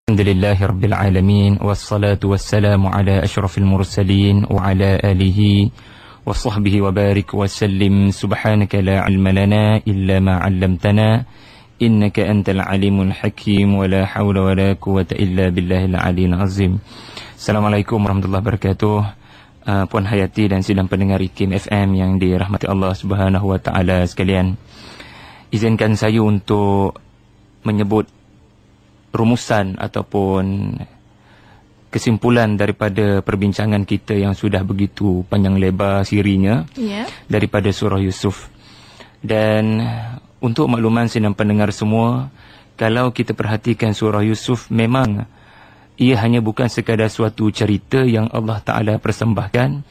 Alhamdulillahi Rabbil Alamin. Wassalatu wassalamu ala ashrafil mursalin wa ala alihi wa sahbihi wa barik wa sallim. Subhanaka la ilma lana illa ma 'allamtana innaka antal alimul hakim wa la hawla wa la quwwata illa billahil aliyyil azim. Assalamualaikum warahmatullahi wabarakatuh. Puan Hayati dan sidang pendengar IKIM FM yang dirahmati Allah Subhanahu wa taala sekalian. Izinkan saya untuk menyebut rumusan ataupun kesimpulan daripada perbincangan kita yang sudah begitu panjang lebar sirinya daripada surah Yusuf. Dan untuk makluman sidang pendengar semua, kalau kita perhatikan surah Yusuf, memang ia hanya bukan sekadar suatu cerita yang Allah Ta'ala persembahkan,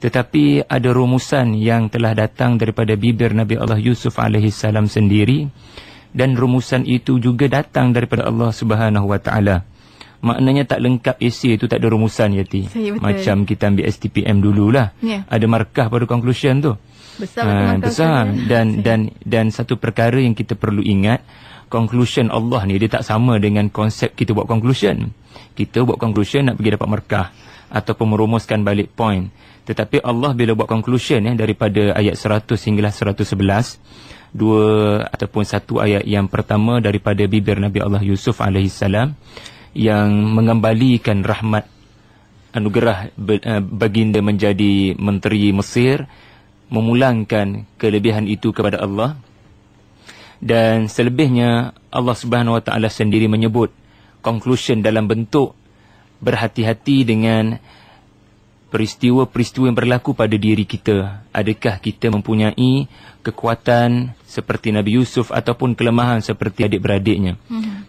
tetapi ada rumusan yang telah datang daripada bibir Nabi Allah Yusuf AS sendiri. Dan rumusan itu juga datang daripada Allah Subhanahu Wa Taala. Maknanya tak lengkap esei itu tak ada rumusan, Yati. Macam kita ambil STPM dululah. Ada markah pada conclusion tu. Besar. Dan satu perkara yang kita perlu ingat, conclusion Allah ni dia tak sama dengan konsep kita buat conclusion. Kita buat conclusion nak pergi dapat markah ataupun merumuskan balik point. Tetapi Allah bila buat conclusion daripada ayat 100 hinggalah 111, satu ayat yang pertama daripada bibir Nabi Allah Yusuf AS yang mengembalikan rahmat anugerah baginda menjadi menteri Mesir, memulangkan kelebihan itu kepada Allah. Dan selebihnya Allah Subhanahu Wa Taala sendiri menyebut conclusion dalam bentuk berhati-hati dengan peristiwa-peristiwa yang berlaku pada diri kita. Adakah kita mempunyai kekuatan seperti Nabi Yusuf ataupun kelemahan seperti adik-beradiknya?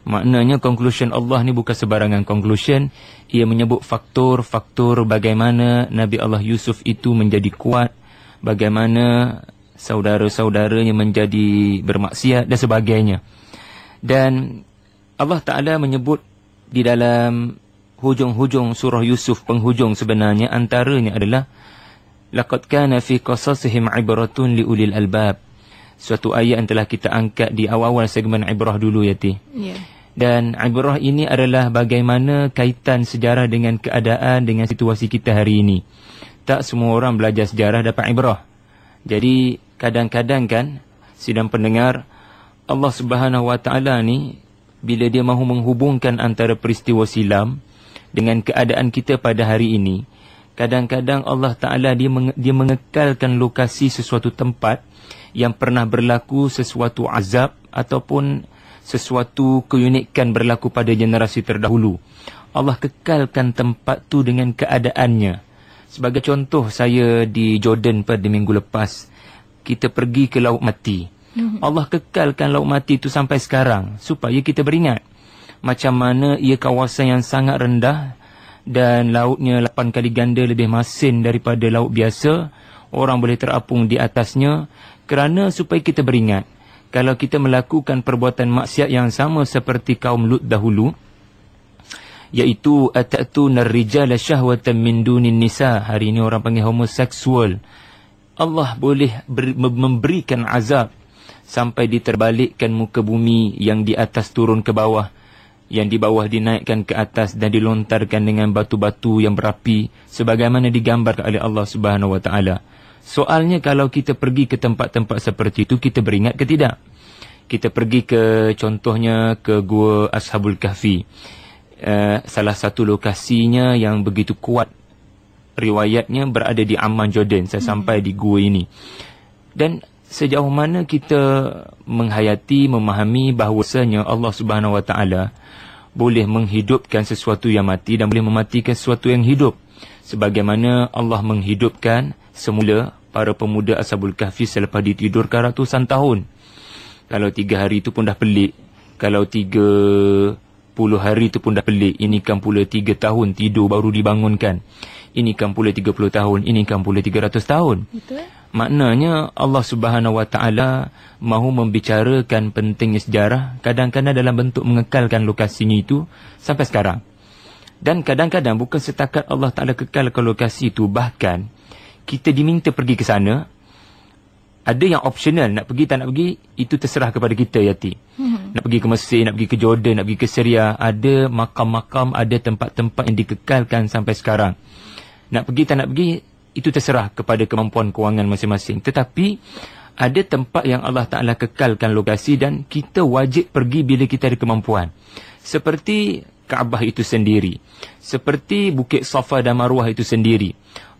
Maknanya conclusion Allah ni bukan sebarangan conclusion. Ia menyebut faktor-faktor bagaimana Nabi Allah Yusuf itu menjadi kuat, bagaimana saudara-saudaranya menjadi bermaksiat dan sebagainya. Dan Allah Ta'ala menyebut di dalam hujung-hujung surah Yusuf, penghujung sebenarnya, antaranya adalah laqad kana fi qasasihim ibratun liulil albab. Suatu ayat yang telah kita angkat di awal-awal segmen ibrah dulu, Yati. Dan ibrah ini adalah bagaimana kaitan sejarah dengan keadaan, dengan situasi kita hari ini. Tak semua orang belajar sejarah dapat ibrah. Jadi kadang-kadang kan sidang pendengar, Allah Subhanahu Wa Taala ni bila dia mahu menghubungkan antara peristiwa silam dengan keadaan kita pada hari ini, kadang-kadang Allah Ta'ala dia mengekalkan lokasi sesuatu tempat yang pernah berlaku sesuatu azab ataupun sesuatu keunikan berlaku pada generasi terdahulu. Allah kekalkan tempat tu dengan keadaannya. Sebagai contoh, saya di Jordan pada minggu lepas, kita pergi ke Laut Mati. Allah kekalkan Laut Mati itu sampai sekarang supaya kita beringat macam mana ia kawasan yang sangat rendah dan lautnya 8 kali ganda lebih masin daripada laut biasa. Orang boleh terapung di atasnya, kerana supaya kita beringat kalau kita melakukan perbuatan maksiat yang sama seperti kaum Lut dahulu, iaitu atatuna ar-rijala syahwatan min dunin nisa. Hari ini orang panggil homoseksual. Allah boleh memberikan azab sampai diterbalikkan muka bumi, yang di atas turun ke bawah, yang di bawah dinaikkan ke atas dan dilontarkan dengan batu-batu yang berapi sebagaimana digambarkan oleh Allah Subhanahu Wa Taala. Soalnya kalau kita pergi ke tempat-tempat seperti itu, kita beringat ke tidak? Kita pergi ke contohnya ke Gua Ashabul Kahfi. Salah satu lokasinya yang begitu kuat riwayatnya berada di Amman, Jordan. Saya sampai di gua ini. Dan sejauh mana kita menghayati, memahami bahawasanya Allah Subhanahu Wa Taala boleh menghidupkan sesuatu yang mati dan boleh mematikan sesuatu yang hidup. Sebagaimana Allah menghidupkan semula para pemuda Ashabul Kahfi selepas ditidurkan ratusan tahun. Kalau 3 hari itu pun dah pelik. Kalau 30 hari itu pun dah pelik. Ini kan pula 3 tahun tidur baru dibangunkan. Ini kan pula 30 tahun. Ini kan pula 300 tahun. Betul. Maknanya Allah Subhanahu Wa Taala mahu membicarakan pentingnya sejarah, kadang-kadang dalam bentuk mengekalkan lokasinya itu sampai sekarang. Dan kadang-kadang bukan setakat Allah Ta'ala kekalkan lokasi itu, bahkan kita diminta pergi ke sana Ada yang optional, nak pergi tak nak pergi, itu terserah kepada kita, Yati. Nak pergi ke Mesir, nak pergi ke Jordan, nak pergi ke Syria, ada makam-makam, ada tempat-tempat yang dikekalkan sampai sekarang. Nak pergi tak nak pergi, itu terserah kepada kemampuan kewangan masing-masing. Tetapi ada tempat yang Allah Ta'ala kekalkan lokasi dan kita wajib pergi bila kita ada kemampuan. Seperti Kaabah itu sendiri, seperti Bukit Safa dan Marwah itu sendiri.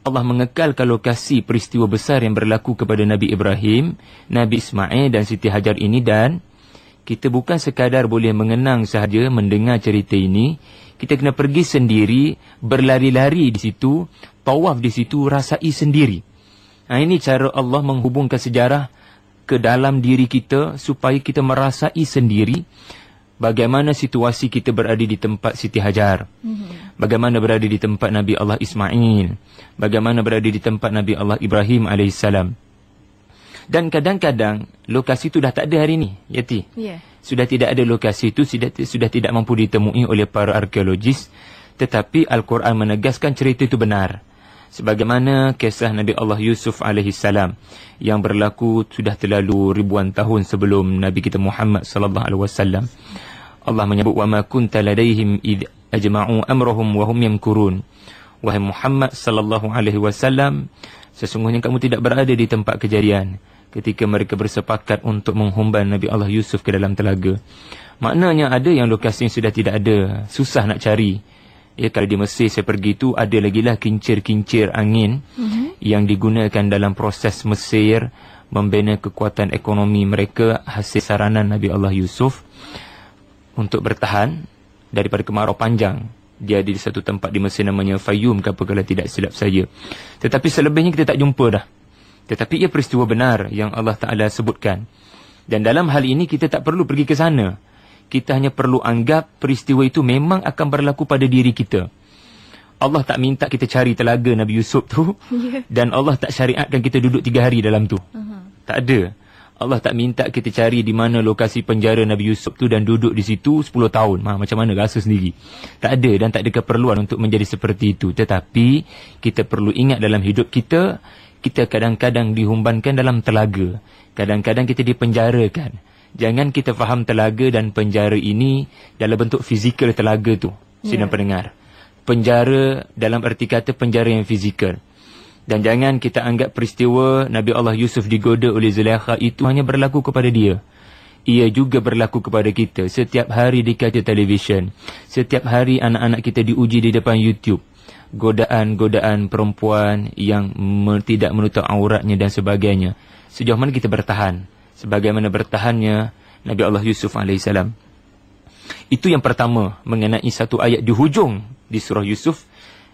Allah mengekalkan lokasi peristiwa besar yang berlaku kepada Nabi Ibrahim, Nabi Ismail dan Siti Hajar ini, dan kita bukan sekadar boleh mengenang sahaja mendengar cerita ini. Kita kena pergi sendiri, berlari-lari di situ, tawaf di situ, rasai sendiri. Ini cara Allah menghubungkan sejarah ke dalam diri kita supaya kita merasai sendiri bagaimana situasi kita berada di tempat Siti Hajar. Bagaimana berada di tempat Nabi Allah Ismail. Bagaimana berada di tempat Nabi Allah Ibrahim AS. Dan kadang-kadang lokasi itu dah tak ada hari ini, Yati. Sudah tidak ada lokasi itu, sudah tidak mampu ditemui oleh para arkeologis. Tetapi Al-Quran menegaskan cerita itu benar. Sebagaimana kisah Nabi Allah Yusuf AS yang berlaku sudah terlalu ribuan tahun sebelum Nabi kita Muhammad SAW. Allah menyebut, wa ma kunta ladaihim id ajma'u amrahum wa hum yamkurun. Wahai Muhammad sallallahu alaihi wasallam, sesungguhnya kamu tidak berada di tempat kejadian ketika mereka bersepakat untuk menghumban Nabi Allah Yusuf ke dalam telaga. Maknanya ada yang lokasi yang sudah tidak ada, susah nak cari. Ya, kalau di Mesir saya pergi tu, ada lagi lah kincir-kincir angin yang digunakan dalam proses Mesir membina kekuatan ekonomi mereka hasil saranan Nabi Allah Yusuf untuk bertahan daripada kemarau panjang. Dia ada di satu tempat di Mesir namanya Fayum, kalau tidak silap saya. Tetapi selebihnya kita tak jumpa dah. Tetapi ia peristiwa benar yang Allah Ta'ala sebutkan. Dan dalam hal ini kita tak perlu pergi ke sana. Kita hanya perlu anggap peristiwa itu memang akan berlaku pada diri kita. Allah tak minta kita cari telaga Nabi Yusuf tu. Dan Allah tak syariatkan kita duduk 3 hari dalam tu. Tak ada. Allah tak minta kita cari di mana lokasi penjara Nabi Yusuf tu dan duduk di situ 10 tahun. Macam mana rasa sendiri. Tak ada dan tak ada keperluan untuk menjadi seperti itu. Tetapi kita perlu ingat dalam hidup kita, kita kadang-kadang dihumbankan dalam telaga. Kadang-kadang kita dipenjarakan. Jangan kita faham telaga dan penjara ini dalam bentuk fizikal telaga tu. Sidang pendengar. Penjara dalam erti kata penjara yang fizikal. Dan jangan kita anggap peristiwa Nabi Allah Yusuf digoda oleh Zulaikha itu hanya berlaku kepada dia. Ia juga berlaku kepada kita. Setiap hari di kaca televisyen. Setiap hari anak-anak kita diuji di depan YouTube. Godaan-godaan perempuan yang tidak menutup auratnya dan sebagainya. Sejauh mana kita bertahan? Sebagaimana bertahannya Nabi Allah Yusuf AS. Itu yang pertama mengenai satu ayat di hujung di surah Yusuf.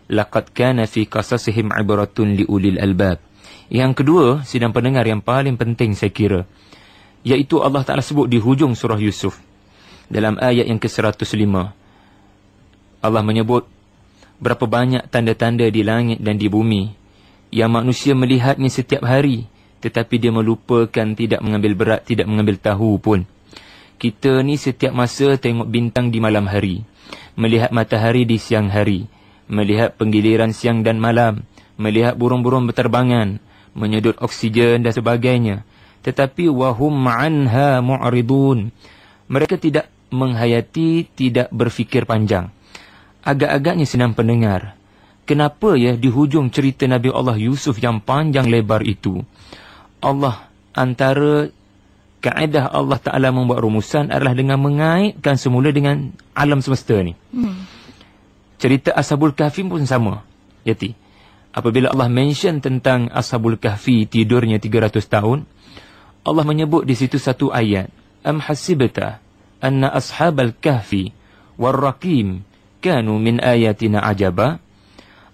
Laqad kana fi qasasihim ibratun liulil albab. Yang kedua, sidang pendengar yang paling penting saya kira, iaitu Allah Ta'ala sebut di hujung surah Yusuf. Dalam ayat yang ke-105. Allah menyebut, berapa banyak tanda-tanda di langit dan di bumi yang manusia melihatnya setiap hari, tetapi dia melupakan, tidak mengambil berat, tidak mengambil tahu pun. Kita ni setiap masa tengok bintang di malam hari, melihat matahari di siang hari, melihat penggiliran siang dan malam, melihat burung-burung berterbangan, menyedut oksigen dan sebagainya. Tetapi wahum anha mu'ridun. Mereka tidak menghayati, tidak berfikir panjang. Agak-agaknya senang pendengar, kenapa ya di hujung cerita Nabi Allah Yusuf yang panjang lebar itu, Allah antara kaedah Allah Ta'ala membuat rumusan adalah dengan mengaitkan semula dengan alam semesta ni. Cerita Ashabul Kahfi pun sama, Yati. Apabila Allah mention tentang Ashabul Kahfi tidurnya 300 tahun, Allah menyebut di situ satu ayat. Am hasibta anna ashabal kahfi warraqim kanu min ayatina ajaba.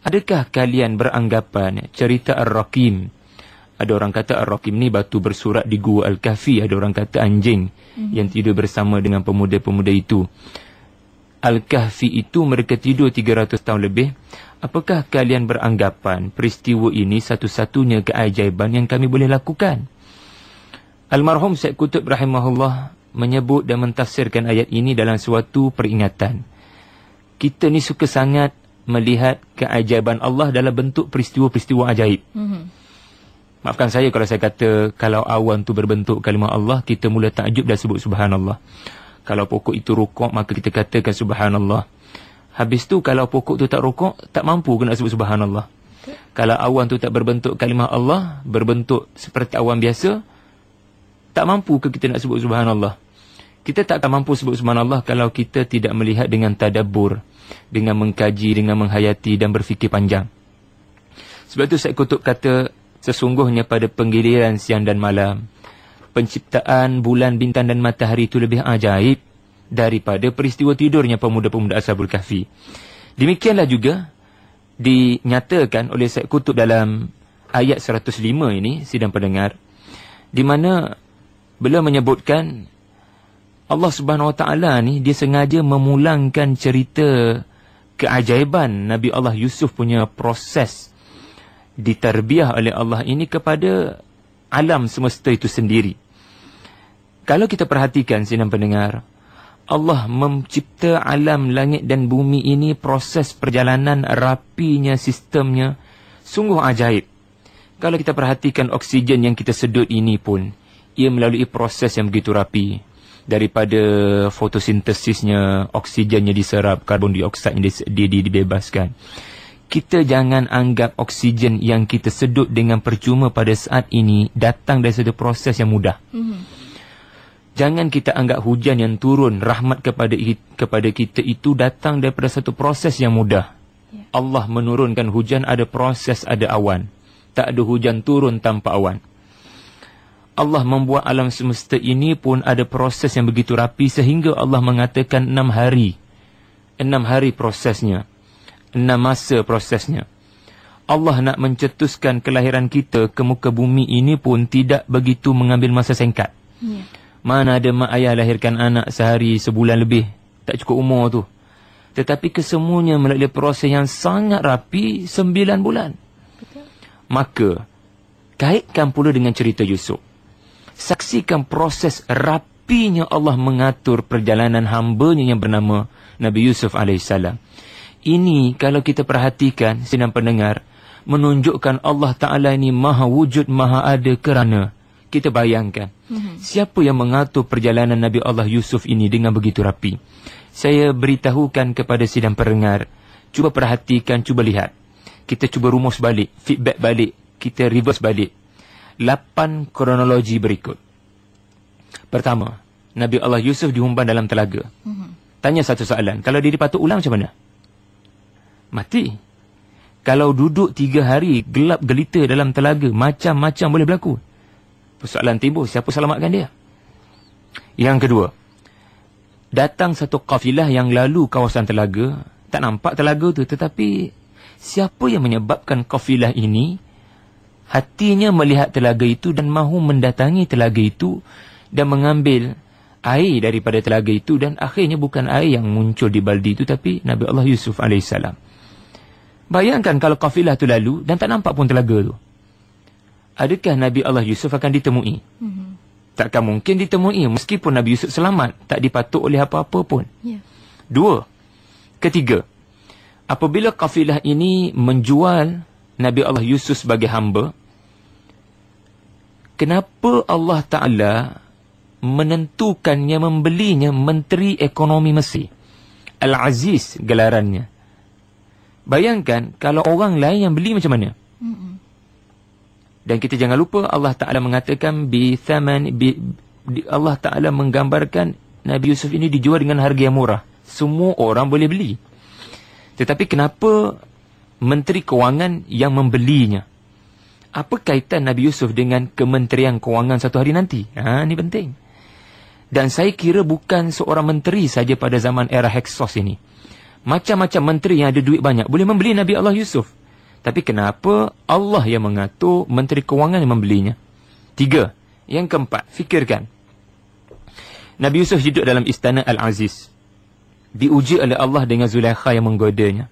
Adakah kalian beranggapan cerita Ar-Raqim? Ada orang kata Ar-Raqim ni batu bersurat di Gua Al-Kahfi. Ada orang kata anjing yang tidur bersama dengan pemuda-pemuda itu. Al-Kahfi itu mereka tidur 300 tahun lebih. Apakah kalian beranggapan peristiwa ini satu-satunya keajaiban yang kami boleh lakukan? Almarhum Syekh Qutb rahimahullah menyebut dan mentafsirkan ayat ini dalam suatu peringatan. Kita ni suka sangat melihat keajaiban Allah dalam bentuk peristiwa-peristiwa ajaib. Maafkan saya kalau saya kata, kalau awan tu berbentuk kalimah Allah, kita mula takjub dan sebut subhanallah. Kalau pokok itu rukuk, maka kita katakan subhanallah. Habis tu kalau pokok tu tak rukuk, tak mampu ke nak sebut subhanallah. Kalau awan tu tak berbentuk kalimah Allah, berbentuk seperti awan biasa, tak mampu ke kita nak sebut subhanallah. Kita tak akan mampu sebut subhanallah kalau kita tidak melihat dengan tadabbur, dengan mengkaji, dengan menghayati dan berfikir panjang. Sebab tu Syekh Qutb kata, sesungguhnya pada penggiliran siang dan malam, penciptaan bulan, bintang dan matahari itu lebih ajaib daripada peristiwa tidurnya pemuda-pemuda Ashabul Kahfi. Demikianlah juga dinyatakan oleh Syekh Qutb dalam ayat 105 ini, sidang pendengar, di mana beliau menyebutkan Allah Subhanahu Wa Taala ni dia sengaja memulangkan cerita keajaiban Nabi Allah Yusuf punya proses ditarbiah oleh Allah ini kepada alam semesta itu sendiri. Kalau kita perhatikan, sidang pendengar, Allah mencipta alam langit dan bumi ini, proses perjalanan rapinya sistemnya sungguh ajaib. Kalau kita perhatikan oksigen yang kita sedut ini pun, ia melalui proses yang begitu rapi. Daripada fotosintesisnya, oksigennya diserap, karbon dioksida dibebaskan. Kita jangan anggap oksigen yang kita sedut dengan percuma pada saat ini datang dari satu proses yang mudah. Jangan kita anggap hujan yang turun, rahmat kepada kita itu datang daripada satu proses yang mudah. Allah menurunkan hujan, ada proses, ada awan. Tak ada hujan turun tanpa awan. Allah membuat alam semesta ini pun ada proses yang begitu rapi, sehingga Allah mengatakan 6 hari. 6 hari prosesnya. 6 masa prosesnya. Allah nak mencetuskan kelahiran kita ke muka bumi ini pun tidak begitu mengambil masa singkat. Mana ada mak ayah lahirkan anak sehari, sebulan lebih, tak cukup umur tu. Tetapi kesemuanya melalui proses yang sangat rapi, 9 bulan. Betul. Maka kaitkan pula dengan cerita Yusuf. Saksikan proses rapinya Allah mengatur perjalanan hambanya yang bernama Nabi Yusuf AS. Ini kalau kita perhatikan, sidang pendengar, menunjukkan Allah Ta'ala ini maha wujud, maha ada, kerana kita bayangkan siapa yang mengatur perjalanan Nabi Allah Yusuf ini dengan begitu rapi. Saya beritahukan kepada sidang pendengar, cuba perhatikan, cuba lihat. Kita cuba rumus balik, feedback balik, kita reverse balik 8 kronologi berikut. Pertama, Nabi Allah Yusuf dihumban dalam telaga. Tanya satu soalan, kalau dia dipatut ulang macam mana? Mati. Kalau duduk 3 hari gelap gelita dalam telaga, macam-macam boleh berlaku. Persoalan timbul, siapa selamatkan dia? Yang kedua, datang satu kafilah yang lalu kawasan telaga, tak nampak telaga tu, tetapi siapa yang menyebabkan kafilah ini hatinya melihat telaga itu dan mahu mendatangi telaga itu dan mengambil air daripada telaga itu, dan akhirnya bukan air yang muncul di baldi itu, tapi Nabi Allah Yusuf AS. Bayangkan kalau kafilah itu lalu dan tak nampak pun telaga itu. Adakah Nabi Allah Yusuf akan ditemui? Takkan mungkin ditemui, meskipun Nabi Yusuf selamat, tak dipatuk oleh apa-apa pun. Dua. Ketiga, apabila kafilah ini menjual Nabi Allah Yusuf sebagai hamba, kenapa Allah Ta'ala menentukannya, membelinya Menteri Ekonomi Mesir? Al-Aziz gelarannya. Bayangkan kalau orang lain yang beli, macam mana? Dan kita jangan lupa Allah Ta'ala mengatakan Allah Ta'ala menggambarkan Nabi Yusuf ini dijual dengan harga yang murah. Semua orang boleh beli. Tetapi kenapa Menteri Kewangan yang membelinya? Apa kaitan Nabi Yusuf dengan Kementerian Kewangan satu hari nanti? Ini penting. Dan saya kira bukan seorang menteri saja pada zaman era Heksos ini. Macam-macam menteri yang ada duit banyak boleh membeli Nabi Allah Yusuf. Tapi kenapa Allah yang mengatur Menteri Kewangan yang membelinya? 3. Yang keempat, fikirkan. Nabi Yusuf hidup dalam istana Al-Aziz. Diuji oleh Allah dengan Zulaikha yang menggodanya.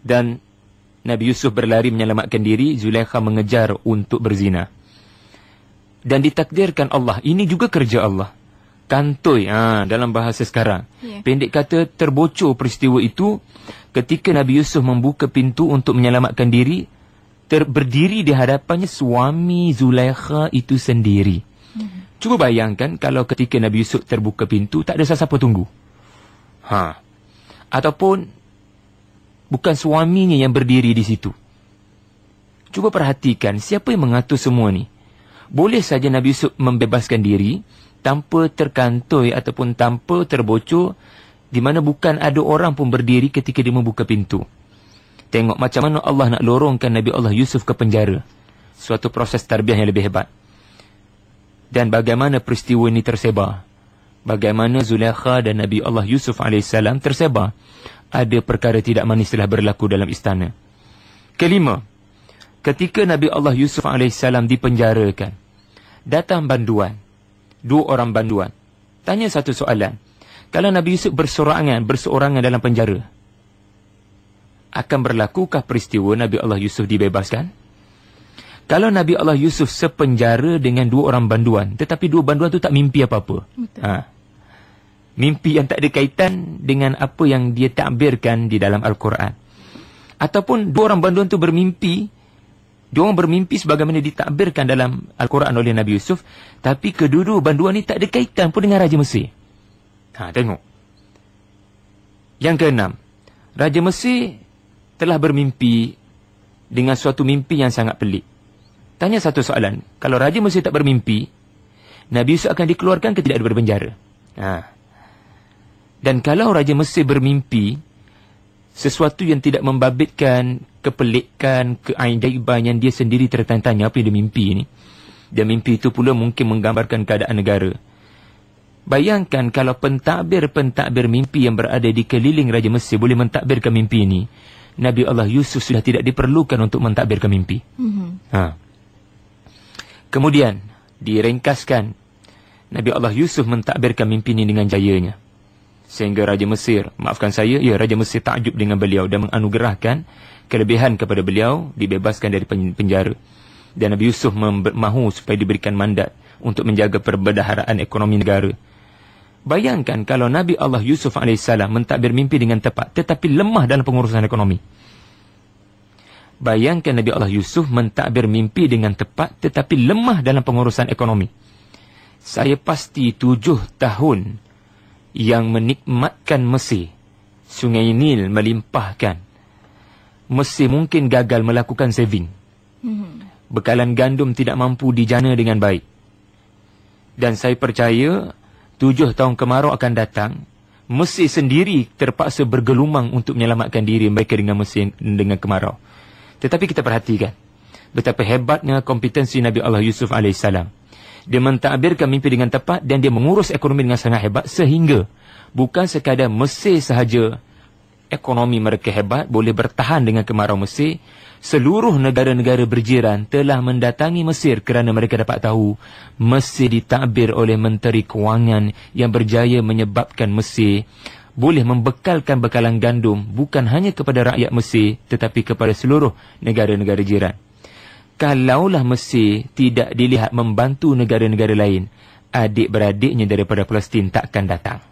Dan Nabi Yusuf berlari menyelamatkan diri, Zulaikha mengejar untuk berzina. Dan ditakdirkan Allah, ini juga kerja Allah. Kantoi, dalam bahasa sekarang. Pendek kata, terbocor peristiwa itu ketika Nabi Yusuf membuka pintu untuk menyelamatkan diri. berdiri di hadapannya suami Zulaikha itu sendiri. Cuba bayangkan kalau ketika Nabi Yusuf terbuka pintu, tak ada siapa tunggu. Ataupun bukan suaminya yang berdiri di situ. Cuba perhatikan siapa yang mengatur semua ni. Boleh saja Nabi Yusuf membebaskan diri tanpa terkantoi ataupun tanpa terbocor, di mana bukan ada orang pun berdiri ketika dia membuka pintu. Tengok macam mana Allah nak lorongkan Nabi Allah Yusuf ke penjara. Suatu proses tarbiyah yang lebih hebat. Dan bagaimana peristiwa ini tersebar. Bagaimana Zulaikha dan Nabi Allah Yusuf AS tersebar. Ada perkara tidak manis telah berlaku dalam istana. Kelima, ketika Nabi Allah Yusuf AS dipenjarakan, datang banduan, 2 orang banduan, tanya satu soalan. Kalau Nabi Yusuf berseorangan dalam penjara, akan berlakukah peristiwa Nabi Allah Yusuf dibebaskan? Kalau Nabi Allah Yusuf sepenjara dengan 2 orang banduan, tetapi 2 banduan tu tak mimpi apa-apa. Mimpi yang tak ada kaitan dengan apa yang dia takbirkan di dalam Al-Quran. Ataupun 2 orang banduan tu bermimpi, diorang bermimpi sebagaimana ditakbirkan dalam Al-Quran oleh Nabi Yusuf, tapi kedua-dua banduan ni tak ada kaitan pun dengan Raja Mesir. Tengok. Yang keenam, Raja Mesir telah bermimpi dengan suatu mimpi yang sangat pelik. Tanya satu soalan, kalau Raja Mesir tak bermimpi, Nabi Yusuf akan dikeluarkan ke tidak daripada penjara? Dan kalau Raja Mesir bermimpi sesuatu yang tidak membabitkan kepelikan, keajaiban yang dia sendiri tertanya-tanya apa yang dia mimpi ni, dan mimpi itu pula mungkin menggambarkan keadaan negara. Bayangkan kalau pentadbir mimpi yang berada di keliling Raja Mesir boleh mentadbirkan mimpi ini, Nabi Allah Yusuf sudah tidak diperlukan untuk mentadbirkan mimpi. Kemudian diringkaskan, Nabi Allah Yusuf mentadbirkan mimpi ini dengan jayanya. Sehingga Raja Mesir, Raja Mesir takjub dengan beliau dan menganugerahkan kelebihan kepada beliau, dibebaskan dari penjara. Dan Nabi Yusuf mahu supaya diberikan mandat untuk menjaga perbendaharaan ekonomi negara. Bayangkan kalau Nabi Allah Yusuf AS mentadbir mimpi dengan tepat, tetapi lemah dalam pengurusan ekonomi. Bayangkan Nabi Allah Yusuf mentadbir mimpi dengan tepat, tetapi lemah dalam pengurusan ekonomi. Saya pasti 7 tahun yang menikmatkan Mesir, Sungai Nil melimpahkan, Mesir mungkin gagal melakukan saving. Bekalan gandum tidak mampu dijana dengan baik. Dan saya percaya 7 tahun kemarau akan datang, Mesir sendiri terpaksa bergelumang untuk menyelamatkan diri mereka dengan kemarau. Tetapi kita perhatikan betapa hebatnya kompetensi Nabi Allah Yusuf AS. Dia mentadbirkan mimpi dengan tepat dan dia mengurus ekonomi dengan sangat hebat, sehingga bukan sekadar Mesir sahaja ekonomi mereka hebat, boleh bertahan dengan kemarau Mesir. Seluruh negara-negara berjiran telah mendatangi Mesir kerana mereka dapat tahu Mesir ditadbir oleh Menteri Kewangan yang berjaya menyebabkan Mesir boleh membekalkan bekalan gandum bukan hanya kepada rakyat Mesir tetapi kepada seluruh negara-negara jiran. Kalaulah Mesir tidak dilihat membantu negara-negara lain, adik-beradiknya daripada Palestin takkan datang.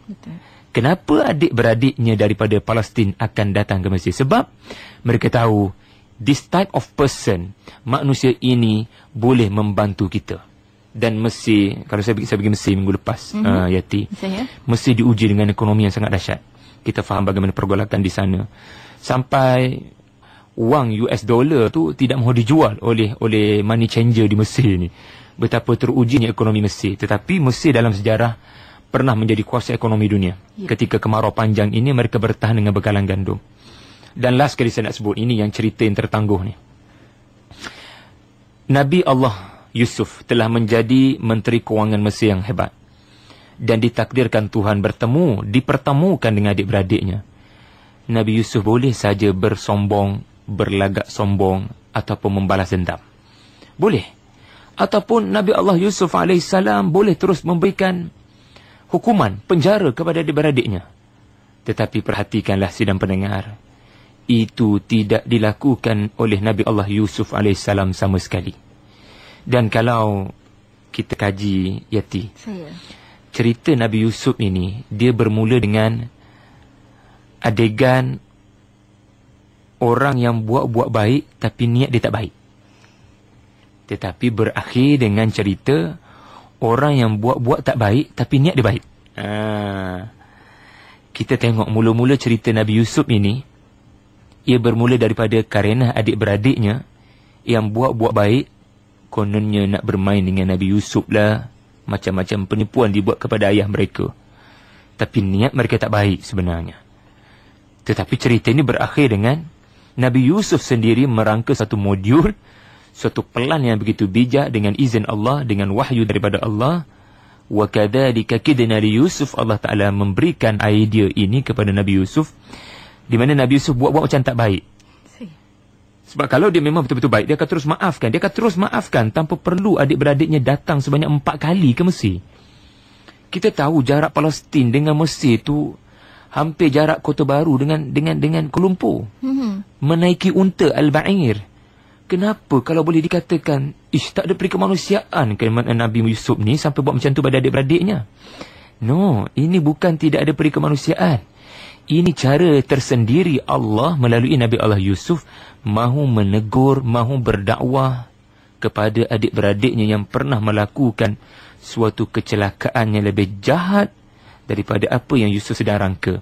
Betul. Kenapa adik-beradiknya daripada Palestin akan datang ke Mesir? Sebab mereka tahu this type of person, manusia ini boleh membantu kita. Dan Mesir, kalau saya pergi Mesir minggu lepas, Yati, Mesir diuji dengan ekonomi yang sangat dahsyat. Kita faham bagaimana pergolakan di sana. Sampai wang US dollar tu tidak mahu dijual oleh money changer di Mesir ni. Betapa terujinya ekonomi Mesir. Tetapi Mesir dalam sejarah pernah menjadi kuasa ekonomi dunia. Ketika kemarau panjang ini mereka bertahan dengan bekalan gandum. Dan last kali saya nak sebut, ini yang cerita yang tertangguh ni. Nabi Allah Yusuf telah menjadi Menteri Kewangan Mesir yang hebat. Dan ditakdirkan Tuhan dipertemukan dengan adik-beradiknya. Nabi Yusuf boleh saja bersombong, berlagak sombong ataupun membalas dendam. Boleh. Ataupun Nabi Allah Yusuf AS boleh terus memberikan hukuman, penjara kepada adik-beradiknya. Tetapi perhatikanlah sidang pendengar, itu tidak dilakukan oleh Nabi Allah Yusuf AS sama sekali. Dan kalau kita kaji, Yati, cerita Nabi Yusuf ini, dia bermula dengan adegan orang yang buat baik tapi niat dia tak baik. Tetapi berakhir dengan cerita orang yang buat tak baik tapi niat dia baik. Kita tengok mula-mula cerita Nabi Yusuf ini, ia bermula daripada kerana adik-beradiknya yang buat baik, kononnya nak bermain dengan Nabi Yusuf lah, macam-macam penipuan dibuat kepada ayah mereka. Tapi niat mereka tak baik sebenarnya. Tetapi cerita ini berakhir dengan Nabi Yusuf sendiri merangka satu modul, suatu pelan yang begitu bijak dengan izin Allah, dengan wahyu daripada Allah. Wa kadzalika kidna li Yusuf, Allah Taala memberikan idea ini kepada Nabi Yusuf, di mana Nabi Yusuf buat macam tak baik. Sebab kalau dia memang betul-betul baik, dia akan terus maafkan. Dia akan terus maafkan tanpa perlu adik-beradiknya datang sebanyak 4 kali ke Mesir. Kita tahu jarak Palestin dengan Mesir tu hampir jarak Kota Baru dengan Kuala Lumpur. Menaiki unta Al-Ba'ir. Kenapa kalau boleh dikatakan tak ada perikemanusiaan ke Nabi Yusuf ni sampai buat macam tu pada adik-beradiknya? No, ini bukan tidak ada perikemanusiaan. Ini cara tersendiri Allah melalui Nabi Allah Yusuf mahu menegur, mahu berdakwah kepada adik-beradiknya yang pernah melakukan suatu kecelakaan yang lebih jahat daripada apa yang Yusuf sedang rangka.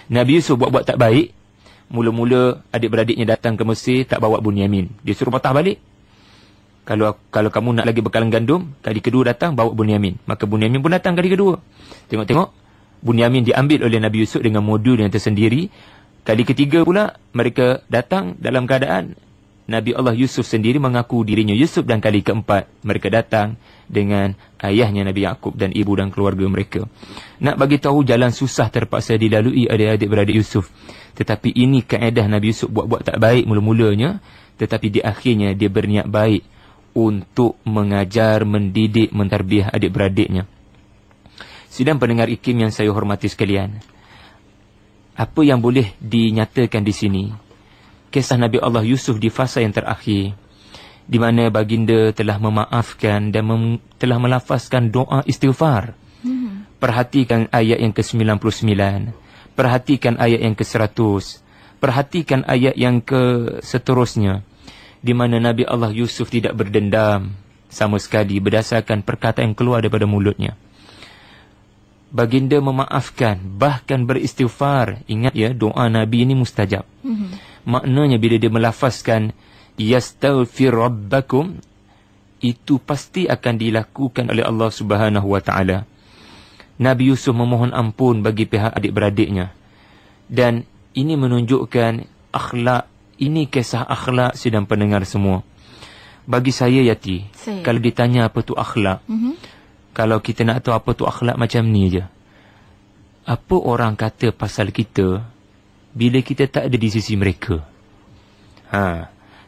Nabi Yusuf buat tak baik. Mula-mula adik-beradiknya datang ke Mesir, tak bawa Bunyamin. Dia suruh patah balik. Kalau kamu nak lagi bekalan gandum, kali kedua datang, bawa Bunyamin. Maka Bunyamin pun datang kali kedua. Tengok-tengok, Bunyamin diambil oleh Nabi Yusuf dengan modul yang tersendiri. Kali ketiga pula, mereka datang dalam keadaan Nabi Allah Yusuf sendiri mengaku dirinya Yusuf. Dan kali keempat, mereka datang dengan ayahnya Nabi Yaqub dan ibu dan keluarga mereka. Nak bagi tahu jalan susah terpaksa dilalui oleh adik-beradik Yusuf. Tetapi ini kaedah Nabi Yusuf buat tak baik mula-mulanya. Tetapi di akhirnya dia berniat baik untuk mengajar, mendidik, mentarbiah adik-beradiknya. Sidang pendengar IKIM yang saya hormati sekalian, apa yang boleh dinyatakan di sini? Kisah Nabi Allah Yusuf di fasa yang terakhir, di mana baginda telah memaafkan dan telah melafazkan doa istighfar. Perhatikan ayat yang ke-99. Perhatikan ayat yang ke-100. Perhatikan ayat yang seterusnya, di mana Nabi Allah Yusuf tidak berdendam sama sekali berdasarkan perkataan yang keluar daripada mulutnya. Baginda memaafkan, bahkan beristighfar. Ingat ya, doa Nabi ini mustajab. Maknanya bila dia melafazkan yastaghfir rabbakum, itu pasti akan dilakukan oleh Allah Subhanahu wa taala. Nabi Yusuf memohon ampun bagi pihak adik-beradiknya. Dan ini menunjukkan akhlak. Ini kisah akhlak sidang pendengar semua. Bagi saya Yati, kalau ditanya apa tu akhlak, kalau kita nak tahu apa tu akhlak, macam ni je. Apa orang kata pasal kita bila kita tak ada di sisi mereka?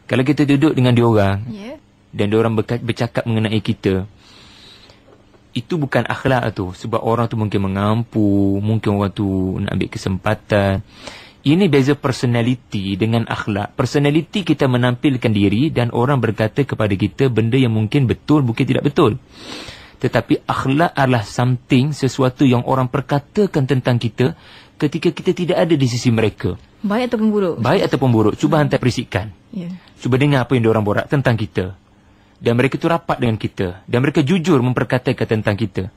Kalau kita duduk dengan diorang, dan diorang bercakap mengenai kita, itu bukan akhlak tu. Sebab orang tu mungkin mengampu, mungkin orang tu nak ambil kesempatan. Ini beza personality dengan akhlak. Personality kita menampilkan diri dan orang berkata kepada kita benda yang mungkin betul, mungkin tidak betul. Tetapi akhlak adalah something, sesuatu yang orang perkatakan tentang kita ketika kita tidak ada di sisi mereka. Baik ataupun buruk. Baik ataupun buruk. Cuba hantar perisikan. Cuba dengar apa yang diorang borak tentang kita. Dan mereka tu rapat dengan kita. Dan mereka jujur memperkatakan tentang kita.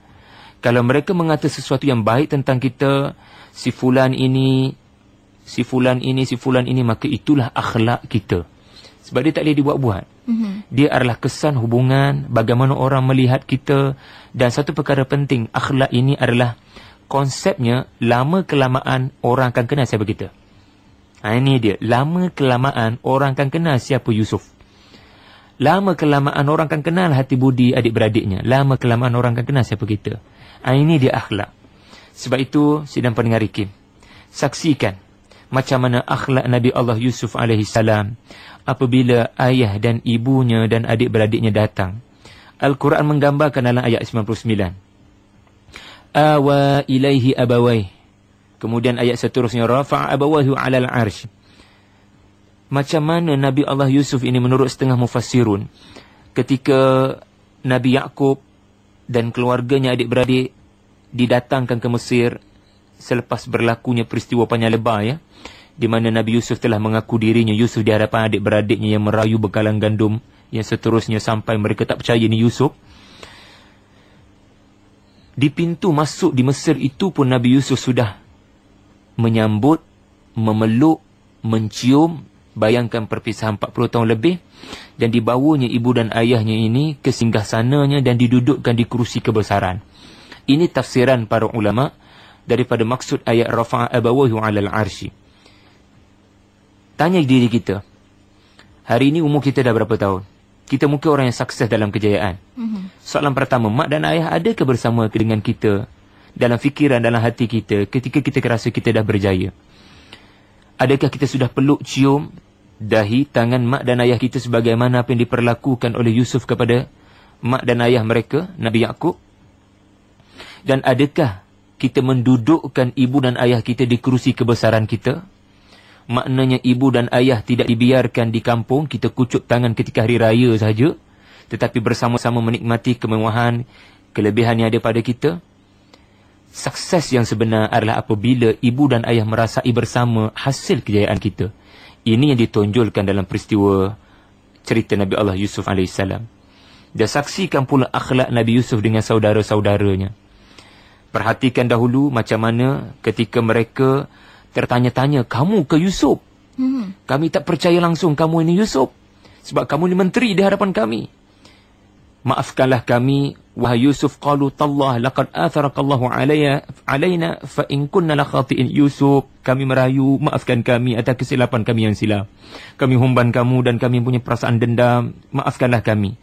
Kalau mereka mengatakan sesuatu yang baik tentang kita, si fulan ini, maka itulah akhlak kita. Sebab dia tak boleh dibuat-buat. Dia adalah kesan hubungan, bagaimana orang melihat kita. Dan satu perkara penting, akhlak ini adalah konsepnya, lama-kelamaan orang akan kenal siapa kita. Ini dia, lama-kelamaan orang akan kenal siapa Yusuf. Lama-kelamaan orang akan kenal hati budi adik-beradiknya. Lama-kelamaan orang akan kenal siapa kita. Ini dia akhlak. Sebab itu, sidang pendengar IKIM, saksikan macam mana akhlak Nabi Allah Yusuf AS apabila ayah dan ibunya dan adik-beradiknya datang. Al-Quran menggambarkan dalam ayat 99. Awa ilaihi abawai. Kemudian ayat seterusnya, rafa'a abawahu 'alal 'arsy. Macam mana Nabi Allah Yusuf ini menurut setengah mufassirun, ketika Nabi Yaqub dan keluarganya adik-beradik didatangkan ke Mesir selepas berlakunya peristiwa Panjang Lebar, di mana Nabi Yusuf telah mengaku dirinya Yusuf di hadapan adik-beradiknya yang merayu bekalan gandum, yang seterusnya sampai mereka tak percaya ini Yusuf. Di pintu masuk di Mesir itu pun Nabi Yusuf sudah menyambut, memeluk, mencium. Bayangkan perpisahan 40 tahun lebih, dan dibawanya ibu dan ayahnya ini ke singgahsananya dan didudukkan di kerusi kebesaran. Ini tafsiran para ulama daripada maksud ayat rafa'a abawahu 'alal 'arsy. Tanya diri kita, hari ini umur kita dah berapa tahun? Kita mungkin orang yang sukses dalam kejayaan. Soalan pertama, mak dan ayah adakah bersama dengan kita dalam fikiran, dalam hati kita ketika kita rasa kita dah berjaya? Adakah kita sudah peluk, cium dahi, tangan mak dan ayah kita sebagaimana apa yang diperlakukan oleh Yusuf kepada mak dan ayah mereka, Nabi Yaqub? Dan adakah kita mendudukkan ibu dan ayah kita di kerusi kebesaran kita? Maknanya ibu dan ayah tidak dibiarkan di kampung, kita kucuk tangan ketika hari raya sahaja, tetapi bersama-sama menikmati kemewahan, kelebihan yang ada pada kita. Sukses yang sebenar adalah apabila ibu dan ayah merasai bersama hasil kejayaan kita. Ini yang ditonjolkan dalam peristiwa cerita Nabi Allah Yusuf AS. Dan saksikan pula akhlak Nabi Yusuf dengan saudara-saudaranya. Perhatikan dahulu macam mana ketika mereka tertanya-tanya, kamu ke Yusuf? Kami tak percaya langsung kamu ini Yusuf, sebab kamu ini menteri di hadapan kami. Maafkanlah kami, wahai Yusuf. Qalu tallah laqad atharakallahu alaina fa in kunna la khati'in. Yusuf, kami merayu, maafkan kami atas kesilapan kami yang silap. Kami humban kamu dan kami punya perasaan dendam, maafkanlah kami.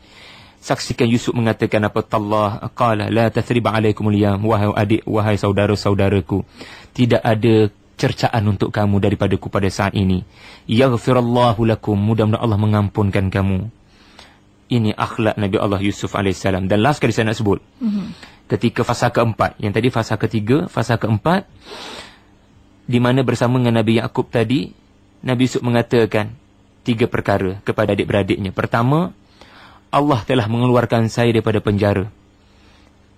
Saksikan Yusuf mengatakan apa? Tallah qala la tathriba alaikumul yawm. Wahai adik, wahai saudara-saudaraku, tidak ada cercaan untuk kamu daripadaku pada saat ini. Yaghfirallahu lakum, mudah-mudahan Allah mengampunkan kamu. Ini akhlak Nabi Allah Yusuf AS. Dan last kali saya nak sebut, ketika fasa keempat, yang tadi fasa ketiga, fasa keempat, di mana bersama dengan Nabi Yaqub tadi, Nabi Yusuf mengatakan 3 perkara kepada adik-beradiknya. Pertama, Allah telah mengeluarkan saya daripada penjara.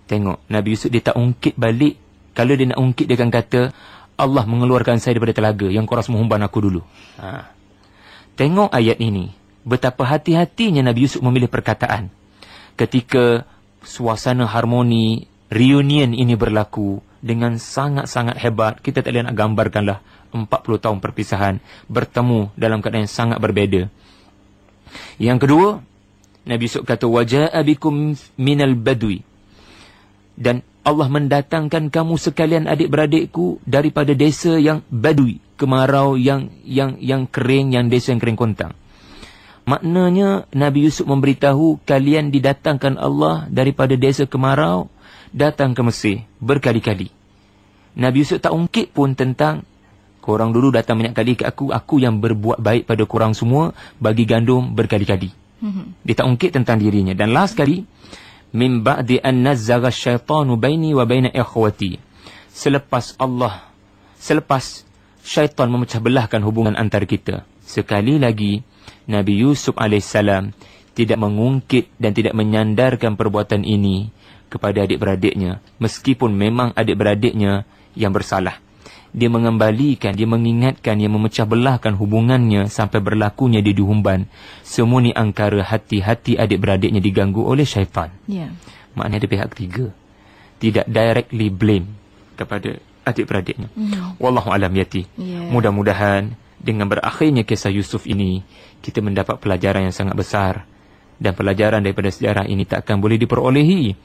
Tengok, Nabi Yusuf dia tak ungkit balik. Kalau dia nak ungkit, dia akan kata, Allah mengeluarkan saya daripada telaga yang korang semua humban aku dulu. Tengok ayat ini, betapa hati-hatinya Nabi Yusuf memilih perkataan. Ketika suasana harmoni, reunion ini berlaku dengan sangat-sangat hebat. Kita tak boleh nak gambarkanlah 40 tahun perpisahan, bertemu dalam keadaan yang sangat berbeza. Yang kedua, Nabi Yusuf kata, waja'a bikum minal badwi. Dan Allah mendatangkan kamu sekalian adik-beradikku daripada desa yang badui, kemarau yang kering, yang desa yang kering kontang. Maknanya Nabi Yusuf memberitahu, kalian didatangkan Allah daripada desa kemarau datang ke Mesir berkali-kali. Nabi Yusuf tak ungkit pun tentang korang dulu datang banyak kali ke aku yang berbuat baik pada korang semua, bagi gandum berkali-kali. Dia tak ungkit tentang dirinya. Dan last kali, min ba'di an nazzagha syaitanu baini wa baina ikhwati. Selepas syaitan memecah belahkan hubungan antara kita. Sekali lagi, Nabi Yusuf AS tidak mengungkit dan tidak menyandarkan perbuatan ini kepada adik-beradiknya, meskipun memang adik-beradiknya yang bersalah. Dia mengembalikan, dia mengingatkan, dia memecah belahkan hubungannya sampai berlakunya dia dihumban. Semua ni angkara hati-hati adik-beradiknya diganggu oleh syaitan. Maknanya ada pihak ketiga, tidak directly blame kepada adik-beradiknya. Wallahu alam yati. Mudah-mudahan dengan berakhirnya kisah Yusuf ini, kita mendapat pelajaran yang sangat besar. Dan pelajaran daripada sejarah ini takkan boleh diperolehi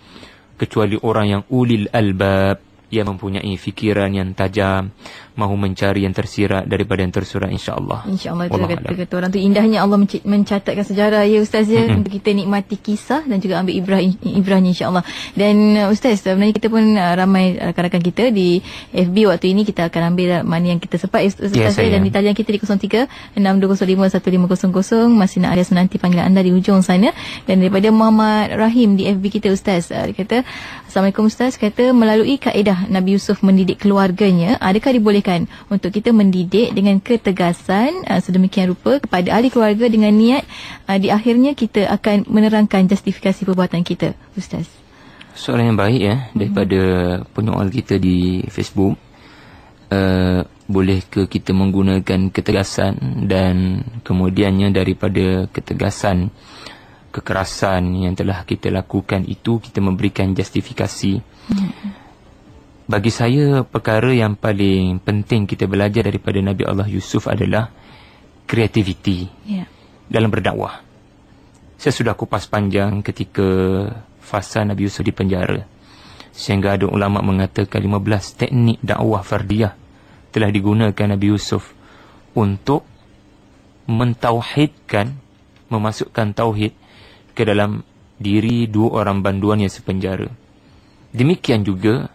kecuali orang yang ulil albab, yang mempunyai fikiran yang tajam, mahu mencari yang tersirat daripada yang tersurat, insya-Allah. Insya-Allah, itu kata orang tu, indahnya Allah mencatatkan sejarah ya Ustaz ya, untuk kita nikmati kisah dan juga ambil ibrahnya insya-Allah. Dan Ustaz, sebenarnya kita pun ramai rakan-rakan kita di FB waktu ini, kita akan ambil mana yang kita sempat Ustaz, dan di talian kita di 03-6205-1500 masih nak ada senanti panggilan anda di hujung sana. Dan daripada Muhammad Rahim di FB kita Ustaz, dia kata, Assalamualaikum Ustaz, kata melalui kaedah Nabi Yusuf mendidik keluarganya, adakah dibolehkan untuk kita mendidik dengan ketegasan sedemikian rupa kepada ahli keluarga dengan niat di akhirnya kita akan menerangkan justifikasi perbuatan kita, Ustaz? Soalan yang baik ya, daripada penyoal kita di Facebook. boleh ke kita menggunakan ketegasan, dan kemudiannya daripada ketegasan, kekerasan yang telah kita lakukan itu kita memberikan justifikasi. Bagi saya perkara yang paling penting kita belajar daripada Nabi Allah Yusuf adalah kreativiti dalam berdakwah. Saya sudah kupas panjang ketika fasa Nabi Yusuf di penjara, sehingga ada ulama mengatakan 15 teknik dakwah fardiyah telah digunakan Nabi Yusuf untuk mentauhidkan, memasukkan tauhid ke dalam diri dua orang banduan yang sepenjara. Demikian juga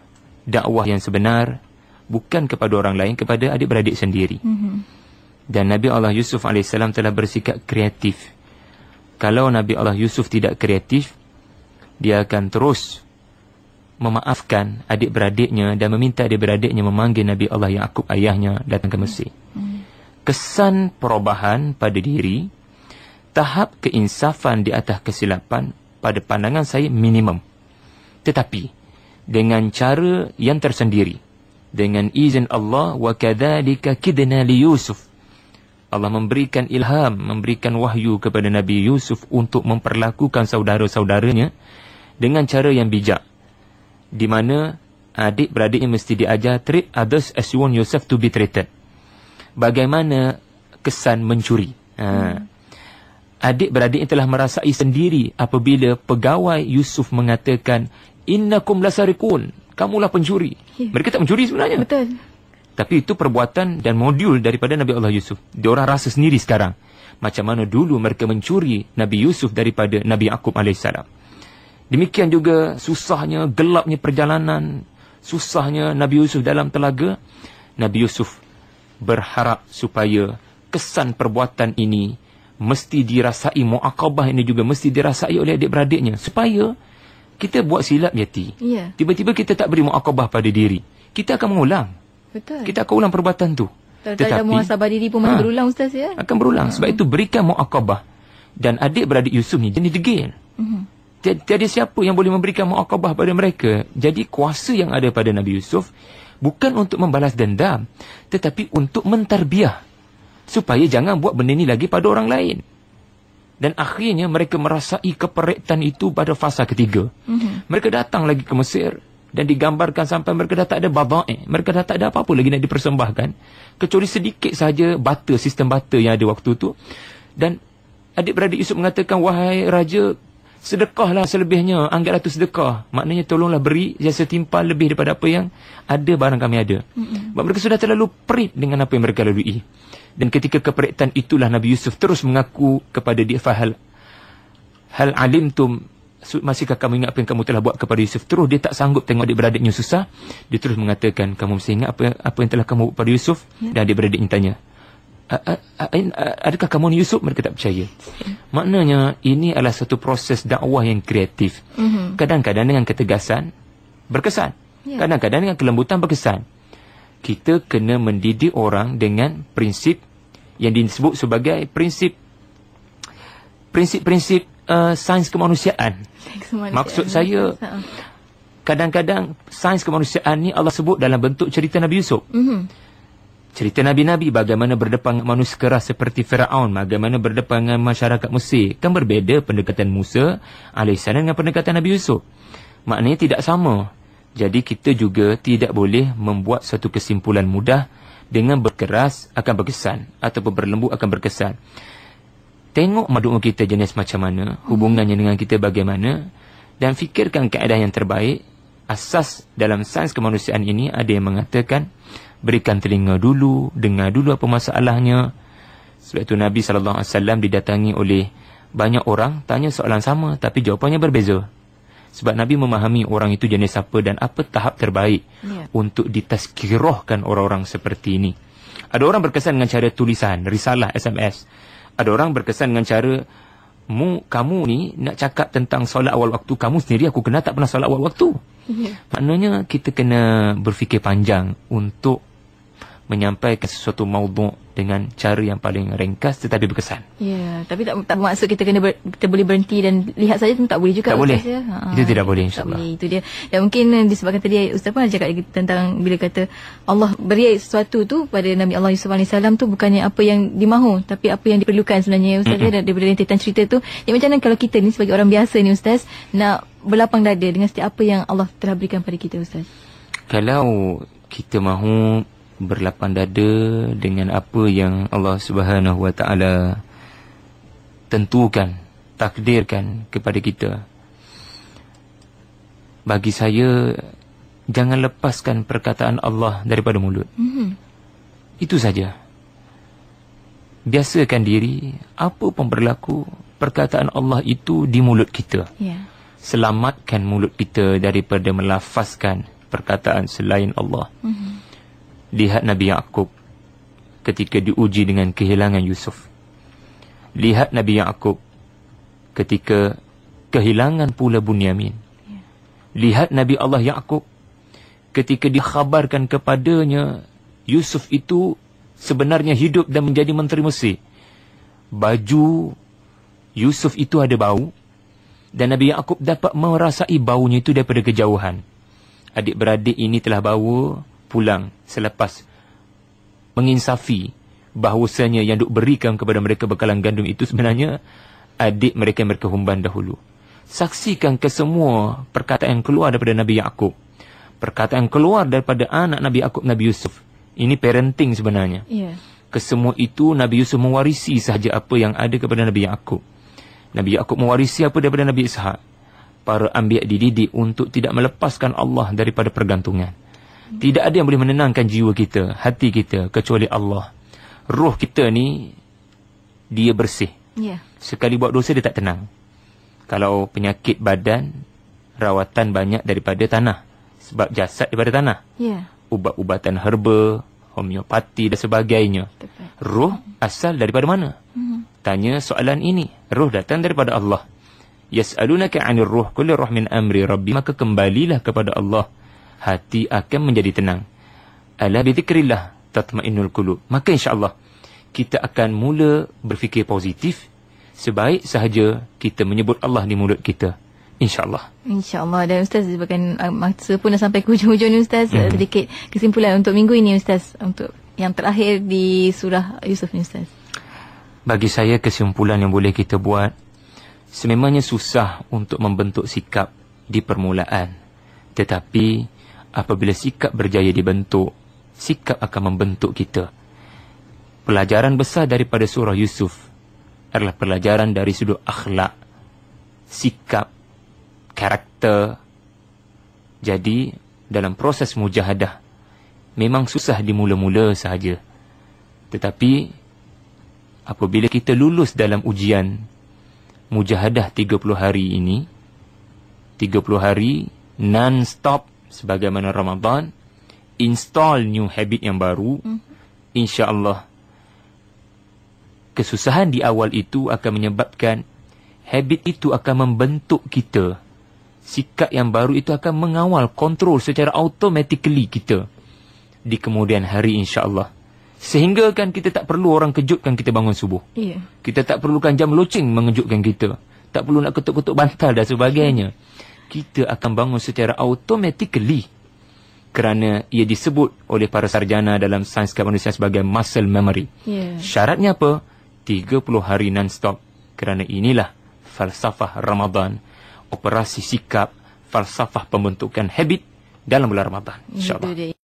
dakwah yang sebenar bukan kepada orang lain, kepada adik-beradik sendiri. Dan Nabi Allah Yusuf AS telah bersikap kreatif. Kalau Nabi Allah Yusuf tidak kreatif, dia akan terus memaafkan adik-beradiknya dan meminta adik-beradiknya memanggil Nabi Allah Yaqub ayahnya datang ke Mesir. Kesan perubahan pada diri, tahap keinsafan di atas kesilapan pada pandangan saya minimum. Tetapi dengan cara yang tersendiri, dengan izin Allah, wa kadzalika kidna li Yusuf. Allah memberikan ilham, memberikan wahyu kepada Nabi Yusuf untuk memperlakukan saudara-saudaranya dengan cara yang bijak, di mana adik-beradiknya mesti diajar treat others as you want yourself to be treated. Bagaimana kesan mencuri. Adik-beradiknya telah merasai sendiri apabila pegawai Yusuf mengatakan, innakum lasarikun, kamulah pencuri. Mereka tak mencuri sebenarnya. Betul. Tapi itu perbuatan dan modul daripada Nabi Allah Yusuf. Diorang rasa sendiri sekarang macam mana dulu mereka mencuri Nabi Yusuf daripada Nabi Yaqub AS. Demikian juga susahnya, gelapnya perjalanan, susahnya Nabi Yusuf dalam telaga. Nabi Yusuf berharap supaya kesan perbuatan ini mesti dirasai, mu'aqabah ini juga mesti dirasai oleh adik-beradiknya, supaya kita buat silap Yati. Tiba-tiba kita tak beri mu'aqabah pada diri, kita akan mengulang. Betul. Kita akan ulang perbuatan tu. Tetapi ada muhasabah diri pun masih berulang, Ustaz, ya? Akan berulang. Sebab itu berikan mu'aqabah. Dan adik-beradik Yusuf ni jenis degil. Tiada siapa yang boleh memberikan mu'aqabah pada mereka. Jadi kuasa yang ada pada Nabi Yusuf bukan untuk membalas dendam, tetapi untuk mentarbiah, supaya jangan buat benda ni lagi pada orang lain. Dan akhirnya mereka merasai keperitan itu pada fasa ketiga. Mereka datang lagi ke Mesir dan digambarkan sampai mereka dah tak ada baba'i. Mereka dah tak ada apa-apa lagi nak dipersembahkan, kecuali sedikit saja bata, sistem bata yang ada waktu tu. Dan adik-beradik Yusuf mengatakan, wahai raja, sedekahlah selebihnya, anggaplah tu sedekah. Maknanya tolonglah beri yang setimpal lebih daripada apa yang ada, barang kami ada. Sebab mereka sudah terlalu perit dengan apa yang mereka lalui. Dan ketika keperitan itulah Nabi Yusuf terus mengaku kepada dia, hal alimtum, masihkah kamu ingat apa yang kamu telah buat kepada Yusuf? Terus dia tak sanggup tengok adik-beradiknya susah. Dia terus mengatakan, kamu mesti ingat apa yang telah kamu buat pada Yusuf? Dan adik-beradiknya tanya, adakah kamu ni Yusuf? Mereka tak percaya. Maknanya ini adalah satu proses dakwah yang kreatif. Kadang-kadang dengan ketegasan berkesan, kadang-kadang dengan kelembutan berkesan. Kita kena mendidik orang dengan prinsip yang disebut sebagai prinsip sains kemanusiaan. Maksud saya, kadang-kadang sains kemanusiaan ni Allah sebut dalam bentuk cerita Nabi Yusuf. Cerita Nabi-Nabi, bagaimana berdepan dengan manusia keras seperti Firaun, bagaimana berdepan dengan masyarakat Mesir. Kan berbeza pendekatan Musa AS dengan pendekatan Nabi Yusuf. Maknanya tidak sama. Jadi kita juga tidak boleh membuat satu kesimpulan mudah dengan berkeras akan berkesan, ataupun berlembut akan berkesan. Tengok makhluk kita jenis macam mana, hubungannya dengan kita bagaimana, dan fikirkan keadaan yang terbaik. Asas dalam sains kemanusiaan ini ada yang mengatakan, berikan telinga dulu, dengar dulu apa masalahnya. Sebab itu Nabi SAW didatangi oleh banyak orang, tanya soalan sama tapi jawapannya berbeza. Sebab Nabi memahami orang itu jenis apa dan apa tahap terbaik untuk ditazkirahkan orang-orang seperti ini. Ada orang berkesan dengan cara tulisan, risalah, SMS. Ada orang berkesan dengan cara, kamu ni nak cakap tentang solat awal waktu, kamu sendiri aku kenal tak pernah solat awal waktu. Maknanya kita kena berfikir panjang untuk menyampaikan sesuatu maudhu' dengan cara yang paling ringkas tetapi berkesan. Ya, tapi tak bermaksud kita kita boleh berhenti dan lihat saja tu tak boleh juga. Tak boleh. Ya? Itu tidak boleh, insyaAllah. Itu dia. Dan mungkin disebabkan tadi Ustaz pun ada cakap tentang bila kata Allah beri sesuatu tu pada Nabi Allah Yusuf AS tu bukannya apa yang dimahu, tapi apa yang diperlukan sebenarnya, Ustaz. Daripada rentetan cerita tu. Ya, macam mana kalau kita ni sebagai orang biasa ni, Ustaz, nak berlapang dada dengan setiap apa yang Allah telah berikan pada kita, Ustaz? Kalau kita mahu berlapang dada dengan apa yang Allah Subhanahu Wa Taala tentukan, takdirkan kepada kita, bagi saya jangan lepaskan perkataan Allah daripada mulut. Itu saja. Biasakan diri, apa pun berlaku, perkataan Allah itu di mulut kita. Selamatkan mulut kita daripada melafazkan perkataan selain Allah. Lihat Nabi Yaqub ketika diuji dengan kehilangan Yusuf. Lihat Nabi Yaqub ketika kehilangan pula Bunyamin. Lihat Nabi Allah Yaqub ketika dikhabarkan kepadanya Yusuf itu sebenarnya hidup dan menjadi menteri Mesir. Baju Yusuf itu ada bau, dan Nabi Yaqub dapat merasai baunya itu daripada kejauhan. Adik-beradik ini telah bawa pulang selepas menginsafi bahawasanya yang duk berikan kepada mereka bekalan gandum itu sebenarnya adik mereka yang mereka humban dahulu. Saksikan kesemua perkataan keluar daripada Nabi Yaqub, perkataan keluar daripada anak Nabi Yaqub, Nabi Yusuf. Ini parenting sebenarnya. Kesemua itu Nabi Yusuf mewarisi sahaja apa yang ada kepada Nabi Yaqub. Nabi Yaqub mewarisi apa daripada Nabi Ishaq. Para anbiya dididik untuk tidak melepaskan Allah daripada pergantungan. Tidak ada yang boleh menenangkan jiwa kita, hati kita, kecuali Allah. Roh kita ni, dia bersih. Sekali buat dosa, dia tak tenang. Kalau penyakit badan, rawatan banyak daripada tanah. Sebab jasad daripada tanah. Ubat-ubatan herba, homeopati dan sebagainya. Roh asal daripada mana? Tanya soalan ini. Roh datang daripada Allah. Yas'alunaka 'anir ruh, qul ruh min amri rabbi. Maka kembalilah kepada Allah, hati akan menjadi tenang. Ala bi dzikrillah tatma'innul qulub. Maka insya-Allah kita akan mula berfikir positif sebaik sahaja kita menyebut Allah di mulut kita. InsyaAllah. InsyaAllah. Dan Ustaz, bahkan masa pun dah sampai ke hujung-hujung ni, Ustaz. Sedikit kesimpulan untuk minggu ini, Ustaz, untuk yang terakhir di surah Yusuf ni, Ustaz. Bagi saya, kesimpulan yang boleh kita buat, sememangnya susah untuk membentuk sikap di permulaan. Tetapi apabila sikap berjaya dibentuk, sikap akan membentuk kita. Pelajaran besar daripada surah Yusuf adalah pelajaran dari sudut akhlak, sikap, karakter. Jadi dalam proses mujahadah memang susah di mula-mula sahaja. Tetapi apabila kita lulus dalam ujian mujahadah 30 hari ini, 30 hari non-stop sebagaimana Ramadan, install new habit yang baru, insya-Allah kesusahan di awal itu akan menyebabkan habit itu akan membentuk kita. Sikap yang baru itu akan mengawal, kontrol secara automatically kita di kemudian hari, insya-Allah. Sehingga kan kita tak perlu orang kejutkan kita bangun subuh. Kita tak perlukan jam loceng mengejutkan kita. Tak perlu nak ketuk-ketuk bantal dan sebagainya. Kita akan bangun secara automatically. Kerana ia disebut oleh para sarjana dalam sains kemanusiaan sebagai muscle memory. Syaratnya apa? 30 hari non-stop. Kerana inilah falsafah Ramadan. Operasi sikap, falsafah pembentukan habit dalam bulan Ramadan. InsyaAllah.